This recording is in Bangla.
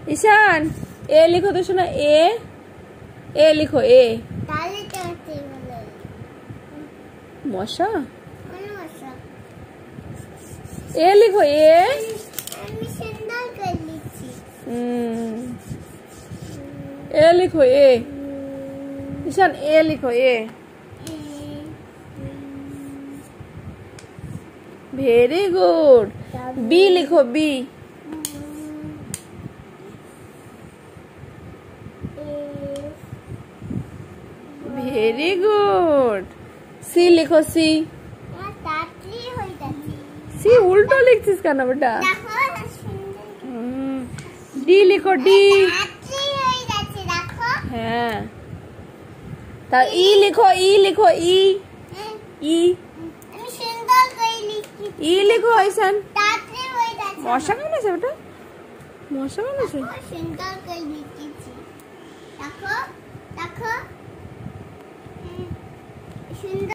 ঈশান এ লিখো তো শোনা এ লিখো এ মশা এ লিখো এ এ লিখো এ ঈশান এ লিখো এ ভেরি গুড বি লিখো বি ভেরি গুড সি লিখো সি সি উল্টো লিখছিস কেন বেটা ডি লিখো ডি হ্যাঁ তা ই লিখো ই লিখো ই ই ই লিখো ঈশান মশা কামড়েছে বেটা মশা কামড়েছে